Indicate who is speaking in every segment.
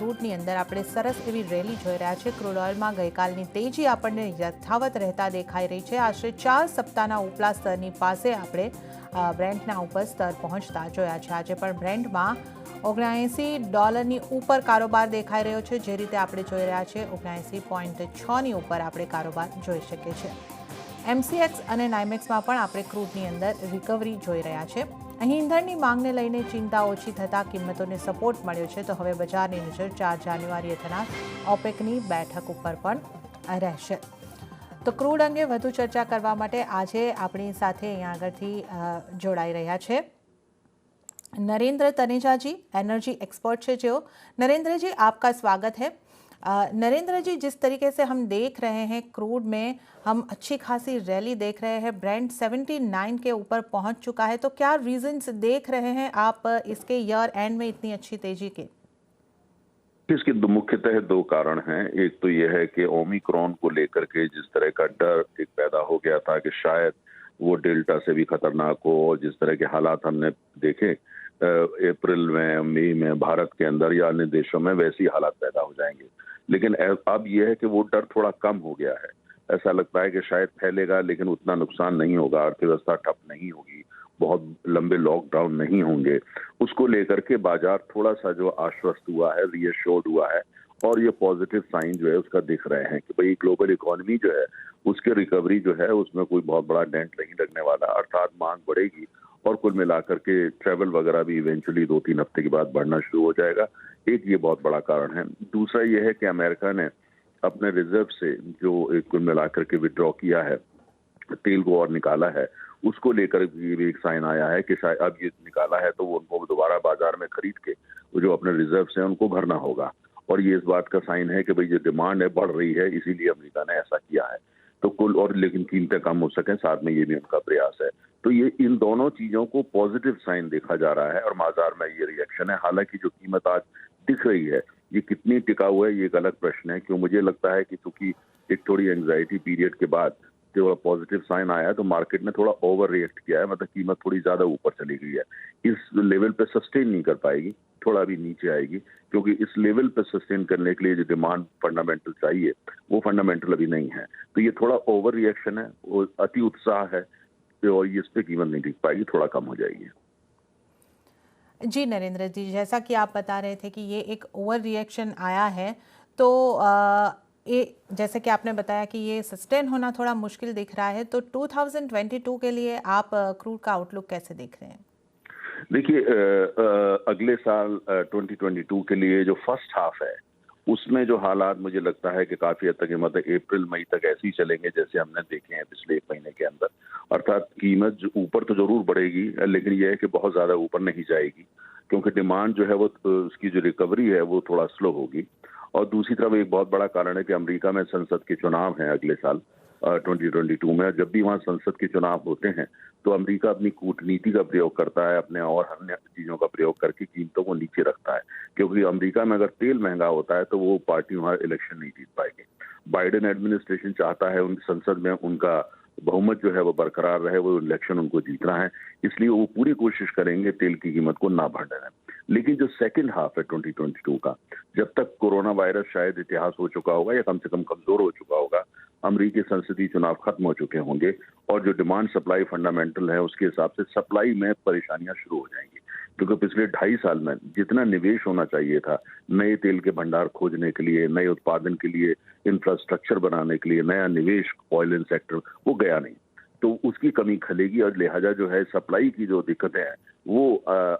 Speaker 1: ક્રૂડની અંદર આપણે સરસ એવી રેલી જોઈ રહ્યા છે। ક્રૂડ ઓઇલમાં ગઈકાલની તેજી આપણને યથાવત રહેતા દેખાઈ રહી છે। આશરે 4 સપ્તાહના ઉપલા સ્તરની પાસે આપણે બ્રેન્ટના ઉપર સ્તર પહોંચતા જોયા છે। આજે પણ બ્રેન્ટમાં $79 ઉપર કારોબાર દેખાઈ રહ્યો છે। જે રીતે આપણે જોઈ રહ્યા છે 79.6 ઉપર આપણે કારોબાર જોઈ શકીએ છીએ। MCX અને નાઇમેક્સમાં પણ આપણે ક્રૂડની અંદર રિકવરી જોઈ રહ્યા છે। અહીં ઈંધણની માંગને લઈને ચિંતા ઓછી થતાં કિંમતોને સપોર્ટ મળ્યો છે, તો હવે બજારની નજર 4 જાન્યુઆરીએ થનાર ઓપેકની બેઠક ઉપર પણ રહેશે। તો ક્રૂડ અંગે વધુ ચર્ચા કરવા માટે આજે આપણી સાથે અહીંયા આગળથી જોડાઈ રહ્યા છે नरेंद्र तनेजा जी, एनर्जी एक्सपर्ट है जो। नरेंद्र जी, आपका स्वागत है। नरेंद्र जी, जिस तरीके से हम देख रहे हैं क्रूड में हम अच्छी खासी रैली देख रहे हैं, ब्रेंट 79 के ऊपर पहुंच चुका है, तो क्या रीजंस देख रहे हैं आप इसके ईयर एंड में इतनी अच्छी तेजी के?
Speaker 2: इसके मुख्यतः दो कारण हैं। एक तो यह है कि ओमिक्रॉन को लेकर के जिस तरह का डर एक पैदा हो गया था कि शायद वो डेल्टा से भी खतरनाक हो, और जिस तरह के हालात हमने देखे अप्रैल में, मई में भारत के अंदर या अन्य देशों में, वैसी हालात पैदा हो जाएंगे। लेकिन अब यह है कि वो डर थोड़ा कम हो गया है। ऐसा लगता है कि शायद फैलेगा लेकिन उतना नुकसान नहीं होगा, अर्थव्यवस्था ठप नहीं होगी, बहुत लंबे लॉकडाउन नहीं होंगे। उसको लेकर के बाजार थोड़ा सा जो आश्वस्त हुआ है, रीअश्योर्ड हुआ है, और ये पॉजिटिव साइन जो है उसका दिख रहे हैं कि भाई ग्लोबल इकोनॉमी जो है उसके रिकवरी जो है उसमें कोई बहुत बड़ा डेंट नहीं लगने वाला, अर्थात मांग बढ़ेगी और कुल मिलाकर के ट्रैवल वगैरह भी इवेंचुअली 2-3 हफ्ते के बाद बढ़ना शुरू हो जाएगा। एक ये बहुत बड़ा कारण है। दूसरा ये है कि अमेरिका ने अपने रिजर्व से जो एक कुल मिलाकर के विड्रॉ किया है, तेल को और निकाला है, उसको लेकर भी एक साइन आया है कि शायद अब ये निकाला है तो वो उनको दोबारा बाजार में खरीद के वो जो अपने रिजर्व से उनको भरना होगा। और ये इस बात का साइन है कि भाई जो डिमांड है बढ़ रही है, इसीलिए अमेरिका ने ऐसा किया है। तो कुल और लेकिन कीमतें कम हो सकें, साथ में ये भी उनका प्रयास है। तो ये इन दोनों चीजों को पॉजिटिव साइन देखा जा रहा है और बाजार में ये रिएक्शन है। हालांकि जो कीमत आज दिख रही है ये कितनी टिकाऊ है, ये एक अलग प्रश्न है। क्यों मुझे लगता है कि चूंकि एक थोड़ी एंग्जाइटी पीरियड के बाद जो पॉजिटिव साइन आया है तो मार्केट ने थोड़ा ओवर रिएक्ट किया है, मतलब कीमत थोड़ी ज्यादा ऊपर चली गई है। इस लेवल पे सस्टेन नहीं कर पाएगी, थोड़ा भी नीचे आएगी, क्योंकि इस लेवल पे सस्टेन करने के लिए जो डिमांड फंडामेंटल चाहिए वो फंडामेंटल अभी नहीं है। तो ये थोड़ा ओवर रिएक्शन है, वो अति उत्साह है, और इस पे कीमत नहीं टिक पाएगी, थोड़ा कम हो जाएगी।
Speaker 1: जी नरेंद्र जी, जैसा कि आप बता रहे थे कि ये एक ओवर रिएक्शन आया है, तो ये जैसे कि आपने बताया कि ये सस्टेन होना थोड़ा मुश्किल दिख रहा है, तो 2022 के लिए आप क्रूड का आउटलुक कैसे देख रहे हैं?
Speaker 2: देखिए, अगले साल 2022 के लिए जो फर्स्ट हाफ है उसमें जो हालात मुझे लगता है कि काफी हद तक मतलब अप्रैल मई तक ऐसे ही चलेंगे जैसे हमने देखे हैं पिछले 1 महीने के अंदर। अर्थात कीमत ऊपर तो जरूर बढ़ेगी, लेकिन यह है कि बहुत ज्यादा ऊपर नहीं जाएगी, क्योंकि डिमांड जो है वो उसकी जो रिकवरी है वो थोड़ा स्लो होगी। और दूसरी तरफ एक बहुत बड़ा कारण है कि अमेरिका में संसद के चुनाव हैं अगले साल 2022 में। जब भी वहाँ संसद के चुनाव होते हैं तो अमेरिका अपनी कूटनीति का प्रयोग करता है, अपने और अन्य चीजों का प्रयोग करके कीमतों को नीचे रखता है, क्योंकि अमेरिका में अगर तेल महंगा होता है तो वो पार्टी वहाँ इलेक्शन नहीं जीत पाएगी। बाइडेन एडमिनिस्ट्रेशन चाहता है उन संसद में उनका बहुमत जो है वो बरकरार रहे, वो इलेक्शन उनको जीतना है, इसलिए वो पूरी कोशिश करेंगे तेल की कीमत को ना बढ़ने दें। लेकिन जो सेकंड हाफ है 2022 का, जब तक कोरोना वायरस शायद इतिहास हो चुका होगा या कम से कम कमजोर हो चुका होगा, अमेरिकी संसदीय चुनाव खत्म हो चुके होंगे, और जो डिमांड सप्लाई फंडामेंटल है उसके हिसाब से सप्लाई में परेशानियां शुरू हो जाएंगी। क्योंकि पिछले 2.5 साल में जितना निवेश होना चाहिए था नए तेल के भंडार खोजने के लिए, नए उत्पादन के लिए, इंफ्रास्ट्रक्चर बनाने के लिए, नया निवेश ऑयल एंड सेक्टर, वो गया नहीं। तो उसकी कमी खलेगी और लिहाजा जो है सप्लाई की जो दिक्कतें हैं वो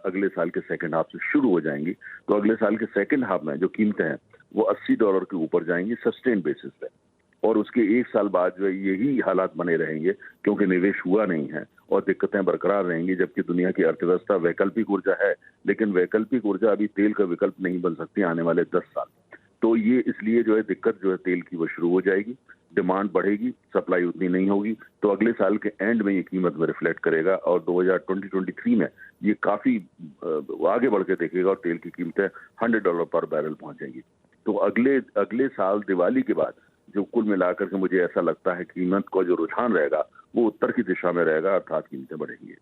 Speaker 2: अगले साल के सेकंड हाफ से शुरू हो जाएंगी। तो अगले साल के सेकंड हाफ में जो कीमतें हैं वो $80 के ऊपर जाएंगी सस्टेन बेसिस पे, और उसके 1 साल बाद जो है यही हालात बने रहेंगे, क्योंकि निवेश हुआ नहीं है और दिक्कतें बरकरार रहेंगी। जबकि दुनिया की अर्थव्यवस्था वैकल्पिक ऊर्जा है, लेकिन वैकल्पिक ऊर्जा अभी तेल का विकल्प नहीं बन सकती आने वाले 10 साल। तो ये इसलिए जो है दिक्कत जो है तेल की वो शुरू हो जाएगी, डिमांड बढ़ेगी, सप्लाई उतनी नहीं होगी, तो अगले साल के एंड में ये कीमत में रिफ्लेक्ट करेगा, और 2023 में ये काफी आगे बढ़ के देखेगा और तेल की कीमतें $100 पर बैरल पहुंचेंगी। तो अगले साल दिवाली के बाद जो कुल मिलाकर के मुझे ऐसा लगता है कीमत का जो रुझान रहेगा वो उत्तर की दिशा में रहेगा, अर्थात कीमतें बढ़ेंगी।